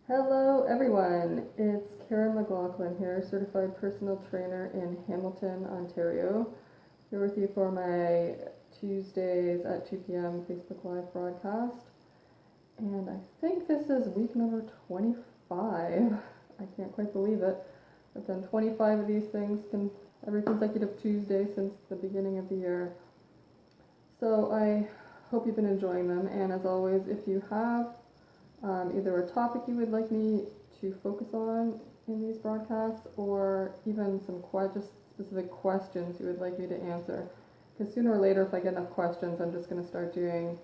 Hello everyone, it's Karen McLaughlin here, certified personal trainer in Hamilton, Ontario. Here with you for my Tuesdays at 2 p.m. Facebook Live broadcast. And I think this is week number 25. I can't quite believe it. I've done 25 of these things every consecutive Tuesday since the beginning of the year. So I hope you've been enjoying them, and as always, if you have either a topic you would like me to focus on in these broadcasts, or even some just specific questions you would like me to answer. Because sooner or later, if I get enough questions, I'm just going to start doing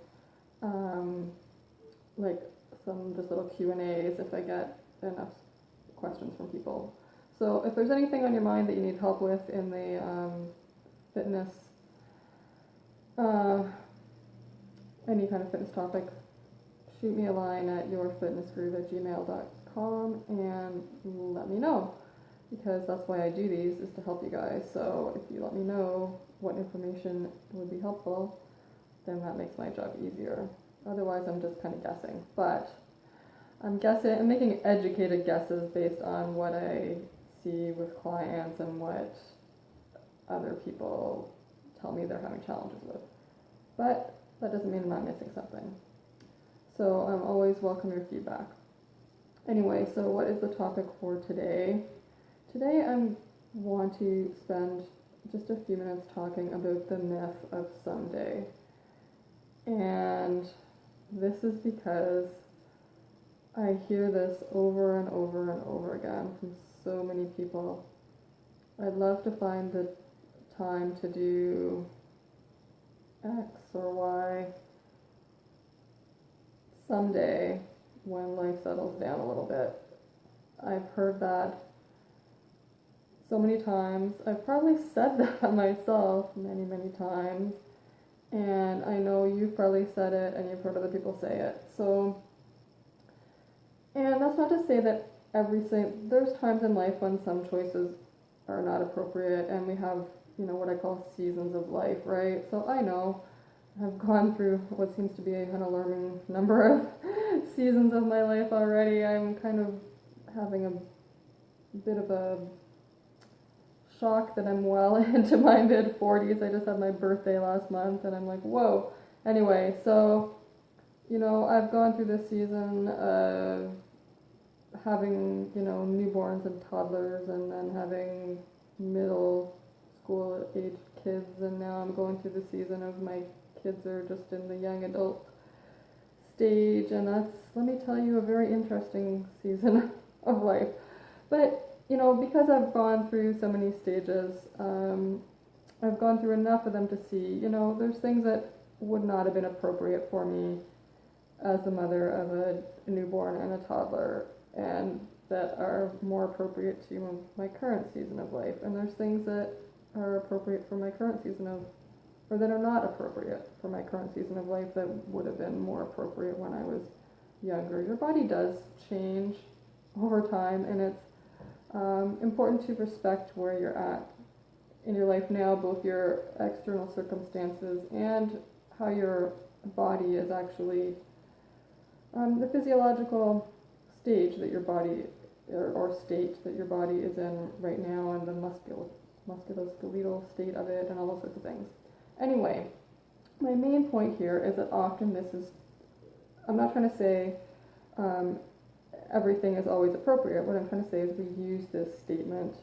like some just little Q&As if I get enough questions from people. So if there's anything on your mind that you need help with in the fitness, any kind of fitness topic, shoot me a line at yourfitnessgroove@gmail.com and let me know, because that's why I do these, is to help you guys. So if you let me know what information would be helpful, then that makes my job easier. Otherwise, I'm just kind of guessing. But I'm making educated guesses based on what I see with clients and what other people tell me they're having challenges with. But that doesn't mean I'm not missing something. So I'm always welcome your feedback. Anyway, so what is the topic for today? Today I want to spend just a few minutes talking about the myth of someday. And this is because I hear this over and over and over again from so many people. I'd love to find the time to do X or Y someday when life settles down a little bit. I've heard that so many times. I've probably said that myself many, many times. And I know you've probably said it and you've heard other people say it. And that's not to say that there's times in life when some choices are not appropriate, and we have, what I call seasons of life, right? So I know I've gone through what seems to be an alarming number of seasons of my life already. I'm kind of having a bit of a shock that I'm well into my mid-40s. I just had my birthday last month, and I'm like, whoa. Anyway, so, I've gone through this season of having, newborns and toddlers, and then having middle school age kids, and now I'm going through the season of my kids are just in the young adult stage, and that's, let me tell you, a very interesting season of life. But, because I've gone through so many stages, I've gone through enough of them to see, there's things that would not have been appropriate for me as the mother of a newborn and a toddler, and that are more appropriate to my current season of life. And there's things that are appropriate for my current season of, or that are not appropriate for my current season of life that would have been more appropriate when I was younger. Your body does change over time, and it's important to respect where you're at in your life now, both your external circumstances and how your body is actually, the physiological stage that your body, or state that your body is in right now, and the musculoskeletal state of it, and all those sorts of things. Anyway, my main point here is that often I'm not trying to say everything is always appropriate. What I'm trying to say is we use this statement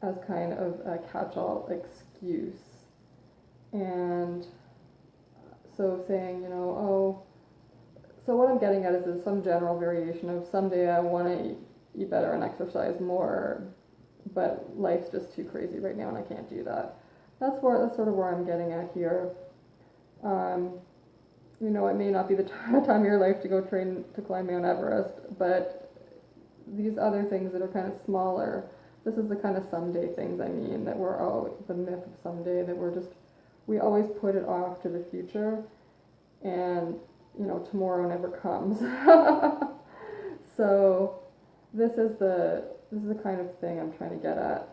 as kind of a catch-all excuse. And so saying, so what I'm getting at is some general variation of someday I want to eat better and exercise more, but life's just too crazy right now and I can't do that. That's sort of where I'm getting at here. It may not be the time of your life to go train to climb Mount Everest, but these other things that are kind of smaller, this is the kind of someday things I mean, that we're always, the myth of someday, that we always put it off to the future, and, tomorrow never comes. So this is the kind of thing I'm trying to get at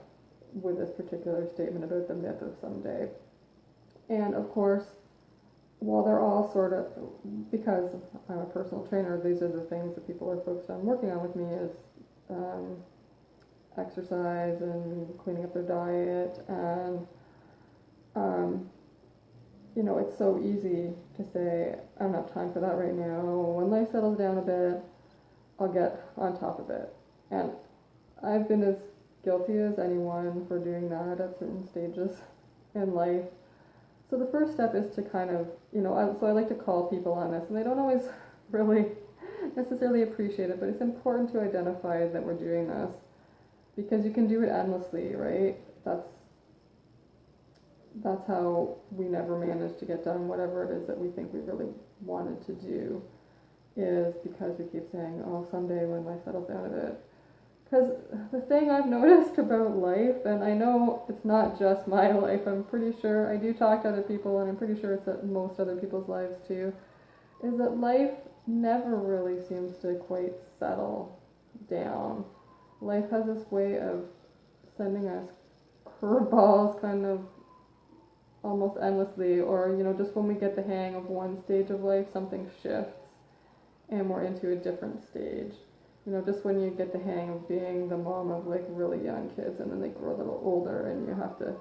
with this particular statement about the myth of someday. And of course, while they're all sort of, because I'm a personal trainer, these are the things that people are focused on working on with me is um, exercise and cleaning up their diet and um, it's so easy to say, I don't have time for that right now. When life settles down a bit, I'll get on top of it. And I've been as guilty as anyone for doing that at certain stages in life. So the first step is to kind of, so I like to call people on this, and they don't always really necessarily appreciate it, but it's important to identify that we're doing this because you can do it endlessly, right? That's how we never manage to get done whatever it is that we think we really wanted to do, is because we keep saying, oh, someday when life settles down a bit. Because the thing I've noticed about life, and I know it's not just my life, I'm pretty sure, I do talk to other people, and I'm pretty sure it's at most other people's lives too, is that life never really seems to quite settle down. Life has this way of sending us curveballs kind of almost endlessly, or just when we get the hang of one stage of life, something shifts and we're into a different stage. Just when you get the hang of being the mom of like really young kids and then they grow a little older and you have to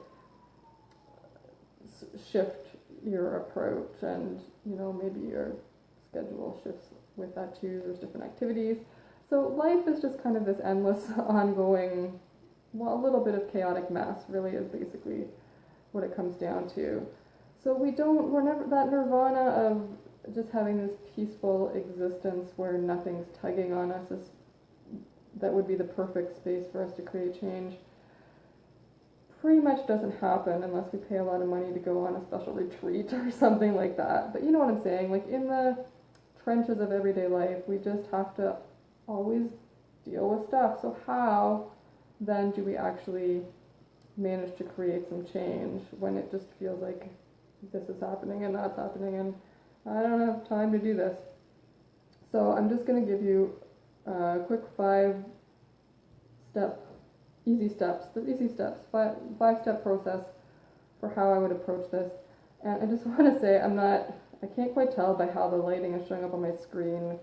shift your approach and maybe your schedule shifts with that too. There's different activities. So life is just kind of this endless ongoing, well, a little bit of chaotic mess really is basically what it comes down to. So we're never that nirvana of just having this peaceful existence where nothing's tugging on us that would be the perfect space for us to create change. Pretty much doesn't happen unless we pay a lot of money to go on a special retreat or something like that. But you know what I'm saying? Like in the trenches of everyday life, we just have to always deal with stuff. So how then do we actually manage to create some change when it just feels like this is happening and that's happening and I don't have time to do this? So I'm just going to give you a quick five-step process for how I would approach this. And I just want to say I can't quite tell by how the lighting is showing up on my screen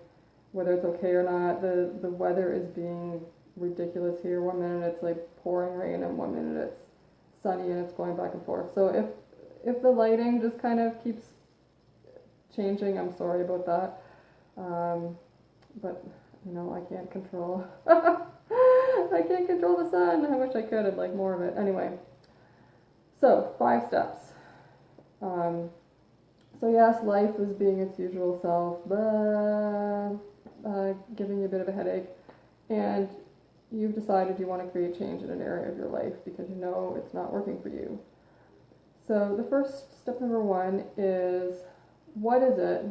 whether it's okay or not. The weather is being ridiculous here. 1 minute it's like pouring rain and 1 minute it's sunny and it's going back and forth. So if the lighting just kind of keeps changing, I'm sorry about that. But I can't control I can't control the sun. I wish I could. I'd like more of it. Anyway, so 5 steps. So yes, life is being its usual self, giving you a bit of a headache, and you've decided you want to create change in an area of your life because it's not working for you. So the first step, number 1, is what is it?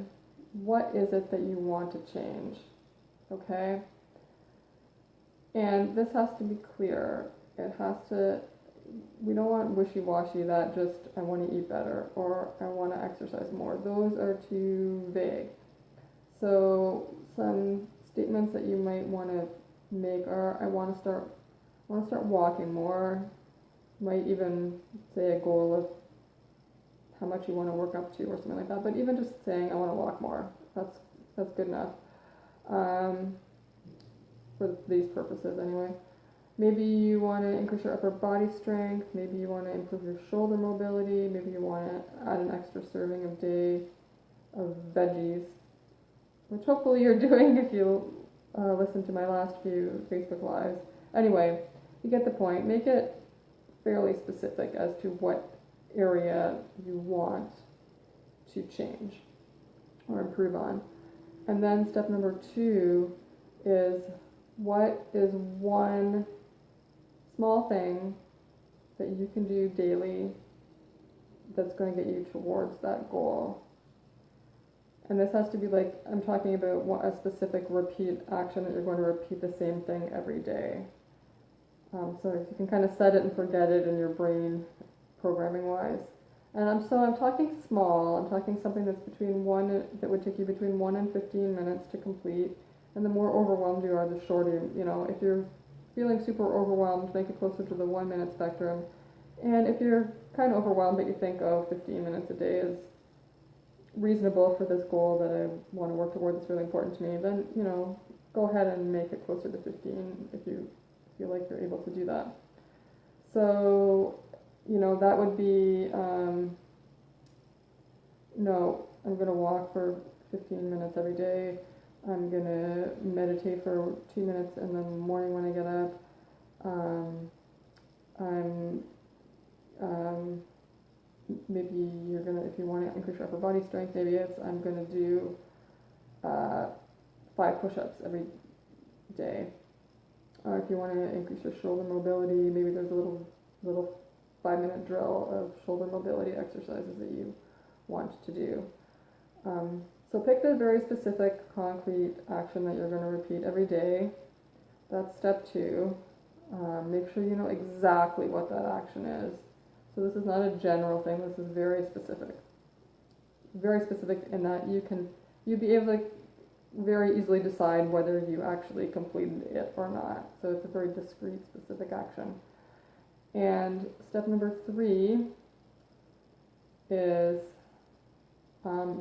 What is it that you want to change? Okay? And this has to be clear. We don't want wishy-washy that just, I want to eat better or I want to exercise more. Those are too vague. So some statements that you might want to make are, I want to start walking more. Might even say a goal of how much you want to work up to or something like that. But even just saying, I want to walk more, that's good enough. For these purposes anyway. Maybe you want to increase your upper body strength, maybe you want to improve your shoulder mobility, maybe you want to add an extra serving a day of veggies, which hopefully you're doing if you listen to my last few Facebook Lives. Anyway, you get the point. Make it fairly specific as to what area you want to change or improve on. And then step number 2 is, what is one small thing that you can do daily that's going to get you towards that goal? And this has to be like, I'm talking about a specific repeat action that you're going to repeat the same thing every day. So you can kind of set it and forget it in your brain, programming wise. And I'm talking small. I'm talking something that would take you between 1 and 15 minutes to complete. And the more overwhelmed you are, the shorter, if you're feeling super overwhelmed, make it closer to the 1 minute spectrum. And if you're kind of overwhelmed but you think, 15 minutes a day reasonable for this goal that I want to work towards, it's really important to me, then, go ahead and make it closer to 15 if you feel like you're able to do that. So, that would be, no, I'm going to walk for 15 minutes every day. I'm going to meditate for 2 minutes in the morning when I get up. Maybe you're going to, if you want to increase your upper body strength, maybe I'm going to do 5 push-ups every day. If you want to increase your shoulder mobility, maybe there's a little 5-minute drill of shoulder mobility exercises that you want to do. So pick the very specific, concrete action that you're going to repeat every day. That's step 2. Make sure you know exactly what that action is. So this is not a general thing. This is very specific. Very specific in that you'd be able to very easily decide whether you actually completed it or not. So it's a very discrete, specific action. And step number 3 is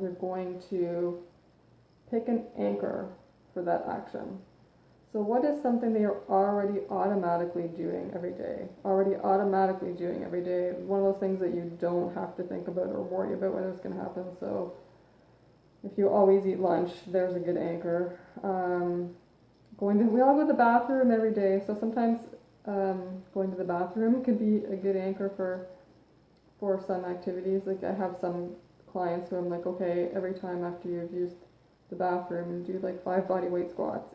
you're going to pick an anchor for that action. So what is something that you're already automatically doing every day? One of those things that you don't have to think about or worry about whether it's going to happen. So if you always eat lunch, there's a good anchor. We all go to the bathroom every day, so sometimes going to the bathroom could be a good anchor for some activities. Like I have some clients who I'm like, okay, every time after you've used the bathroom, do like 5 body weight squats,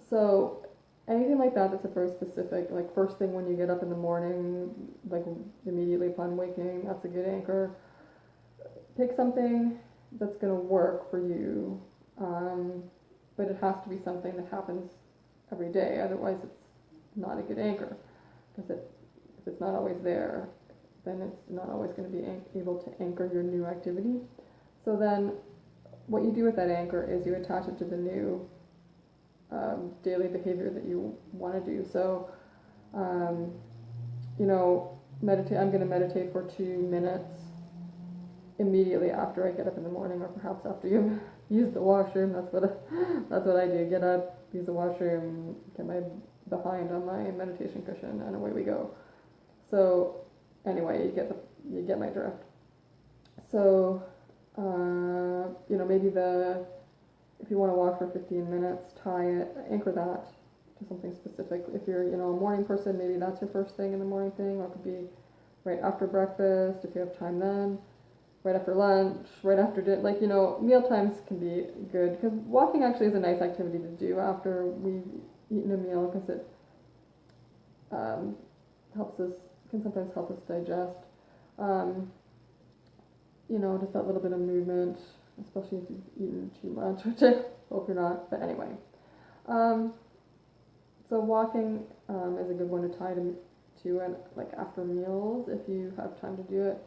So anything like that that's a very specific, like first thing when you get up in the morning, like immediately upon waking, that's a good anchor. Pick something that's going to work for you, but it has to be something that happens every day, otherwise it's not a good anchor, because if it's not always there, then it's not always going to be able to anchor your new activity. So then what you do with that anchor is you attach it to the new daily behavior that you want to do. So, meditate. I'm going to meditate for 2 minutes immediately after I get up in the morning, or perhaps after you've used the washroom. That's what I do. Get up, use the washroom, get my behind on my meditation cushion, and away we go. So anyway, you get my drift. So maybe if you want to walk for 15 minutes, anchor that to something specific. If you're a morning person, maybe that's your first thing in the morning thing, or it could be right after breakfast if you have time then. Right after lunch, right after dinner, meal times can be good, because walking actually is a nice activity to do after we've eaten a meal, because it can sometimes help us digest. Just that little bit of movement, especially if you've eaten too much, which I hope you're not, but anyway. So walking is a good one to tie to it, like after meals, if you have time to do it.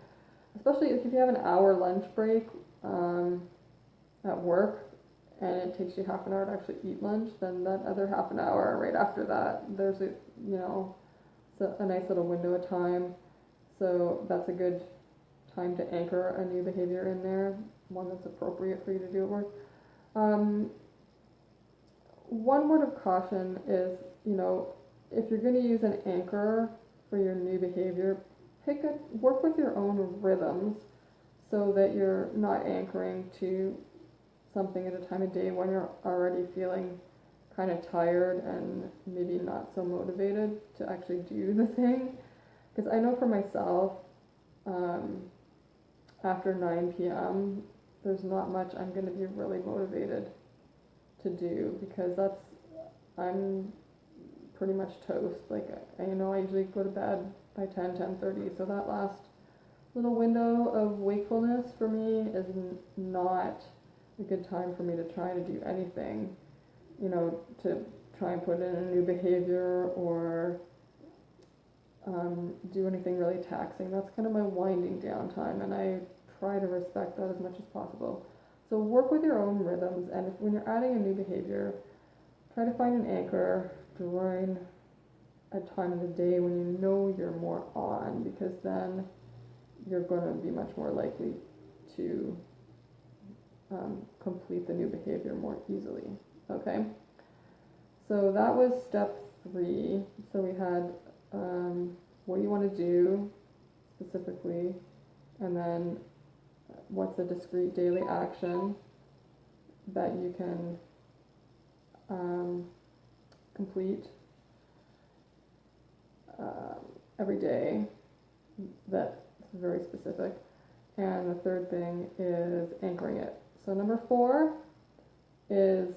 Especially if you have an hour lunch break at work, and it takes you half an hour to actually eat lunch, then that other half an hour right after that, there's a nice little window of time. So that's a good time to anchor a new behavior in there, one that's appropriate for you to do at work. One word of caution is, if you're going to use an anchor for your new behavior, work with your own rhythms, so that you're not anchoring to something at a time of day when you're already feeling kind of tired and maybe not so motivated to actually do the thing. Because I know for myself, after 9 p.m., there's not much I'm going to be really motivated to do, because I'm pretty much toast. Like, I usually go to bed by 10:30, so that last little window of wakefulness for me is not a good time for me to try to do anything, to try and put in a new behavior or do anything really taxing. That's kind of my winding down time, and I try to respect that as much as possible. So work with your own rhythms, and when you're adding a new behavior, try to find an anchor during a time of the day when you know you're more on, because then you're going to be much more likely to complete the new behavior more easily. Okay, so that was step 3. So we had what you want to do specifically, and then what's a discrete daily action that you can complete every day that's very specific. And the third thing is anchoring it. So number 4 is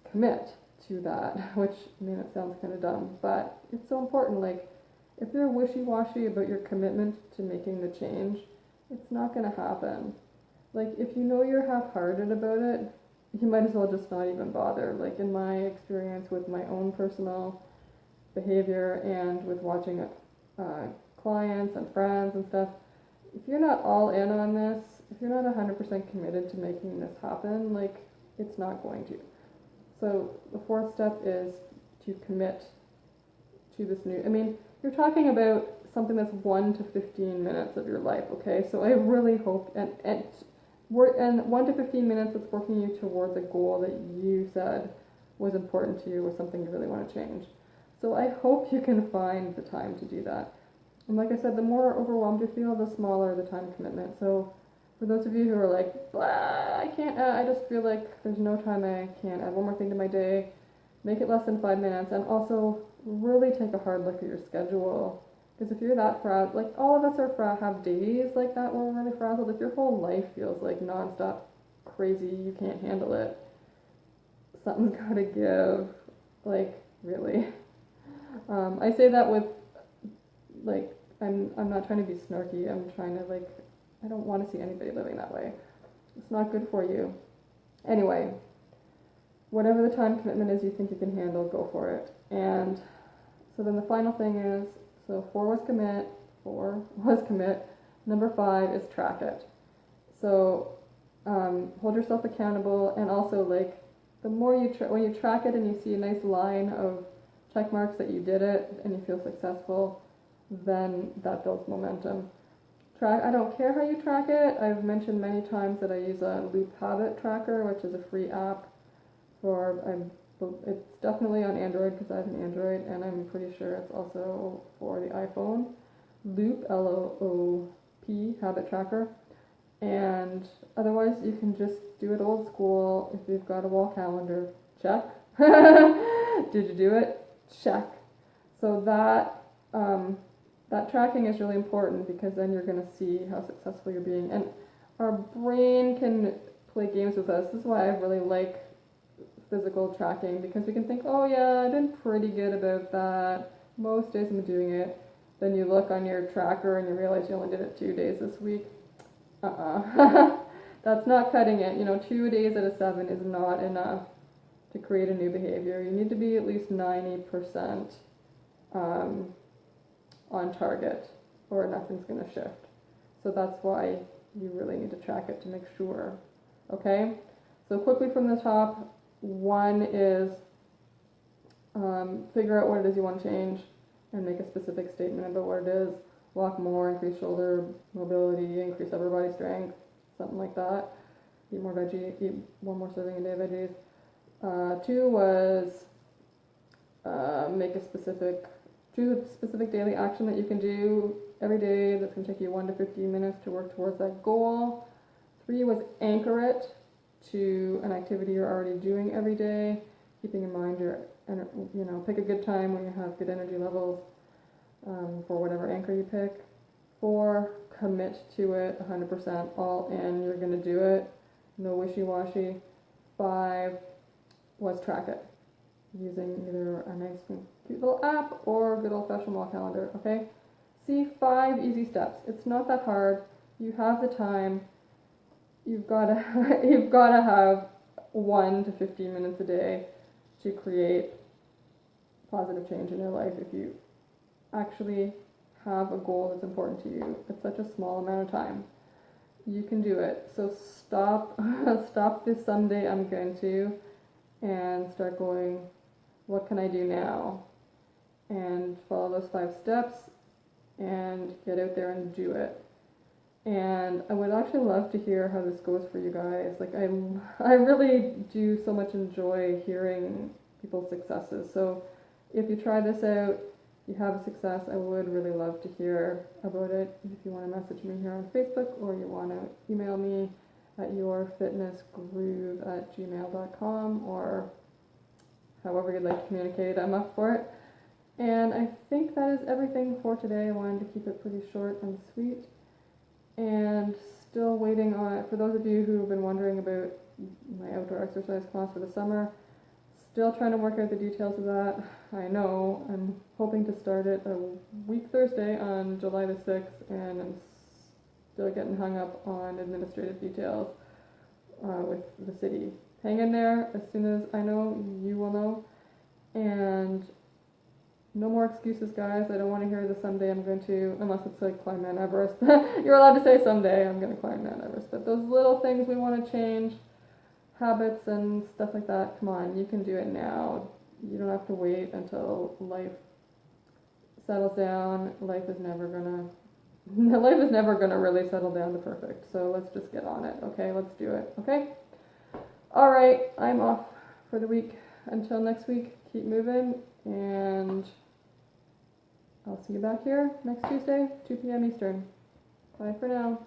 commit to that, which, I mean, it sounds kind of dumb, but it's so important. Like, if you're wishy-washy about your commitment to making the change, it's not going to happen. Like, if you know you're half-hearted about it, you might as well just not even bother. Like, in my experience with my own personal behavior and with watching clients and friends and stuff, if you're not all in on this, if you're not 100% committed to making this happen, like, it's not going to. So the 4th step is to commit to this new, I mean, you're talking about something that's 1 to 15 minutes of your life, okay? So I really hope, and 1 to 15 minutes, it's working you towards a goal that you said was important to you, or something you really want to change. So I hope you can find the time to do that. And like I said, the more overwhelmed you feel, the smaller the time commitment. So for those of you who are like, blah, I can't, I just feel like there's no time, I can't add one more thing to my day, make it less than 5 minutes, and also really take a hard look at your schedule. Because if you're that frazzled, like all of us have days like that where we're really frazzled. If your whole life feels like nonstop crazy, you can't handle it, something's got to give, like, really. I say that with, like, I'm not trying to be snarky, I'm trying to, like, I don't want to see anybody living that way. It's not good for you. Anyway, whatever the time commitment is you think you can handle, go for it. And so then the final thing is, so 4 was commit. Number 5 is track it. So hold yourself accountable, and also, like, the more you when you track it and you see a nice line of check marks that you did it and you feel successful, then that builds momentum. I don't care how you track it. I've mentioned many times that I use a Loop Habit Tracker, which is a free app it's definitely on Android because I have an Android, and I'm pretty sure it's also for the iPhone. Loop, L-O-O-P, Habit Tracker. And otherwise, you can just do it old school. If you've got a wall calendar, check. Did you do it? Check. So that tracking is really important, because then you're going to see how successful you're being. And our brain can play games with us. This is why I really like physical tracking, because we can think, oh yeah, I've been pretty good about that. Most days I'm doing it. Then you look on your tracker and you realize you only did it 2 days this week. That's not cutting it. 2 days out of 7 is not enough to create a new behavior. You need to be at least 90% on target, or nothing's going to shift. So that's why you really need to track it to make sure. Okay? So quickly from the top, 1 is figure out what it is you want to change and make a specific statement about what it is. Walk more, increase shoulder mobility, increase upper body strength, something like that. Eat more veggie, eat 1 more serving a day of veggies. 2 was choose a specific daily action that you can do every day that's going to take you 1 to 15 minutes to work towards that goal. 3 was anchor it to an activity you're already doing every day, keeping in mind pick a good time when you have good energy levels for whatever anchor you pick. 4, commit to it 100%, all in, you're going to do it, no wishy-washy. 5 was track it, using either a nice cute little app or good old-fashioned wall calendar, okay? See, 5 easy steps. It's not that hard. You have the time. You've got to have 1 to 15 minutes a day to create positive change in your life. If you actually have a goal that's important to you, it's such a small amount of time. You can do it. So stop this someday I'm going to, and start going, what can I do now? And follow those 5 steps and get out there and do it. And I would actually love to hear how this goes for you guys. Like I really do so much enjoy hearing people's successes. So if you try this out, you have a success, I would really love to hear about it. If you want to message me here on Facebook, or you want to email me at yourfitnessgroove@gmail.com, or however you'd like to communicate, I'm up for it. And I think that is everything for today. I wanted to keep it pretty short and sweet. And still waiting on, for those of you who have been wondering about my outdoor exercise class for the summer, still trying to work out the details of that. I know I'm hoping to start it a week Thursday on July the 6th, and I'm still getting hung up on administrative details with the city. Hang in there. As soon as I know, you will know. And no more excuses, guys. I don't want to hear the someday I'm going to, unless it's like climb Mount Everest. You're allowed to say someday I'm going to climb Mount Everest. But those little things we want to change, habits and stuff like that, come on, you can do it now. You don't have to wait until life settles down. Life is never gonna really settle down to perfect. So let's just get on it. Okay, let's do it. Okay? All right, I'm off for the week. Until next week, keep moving, and I'll see you back here next Tuesday, 2 p.m. Eastern. Bye for now.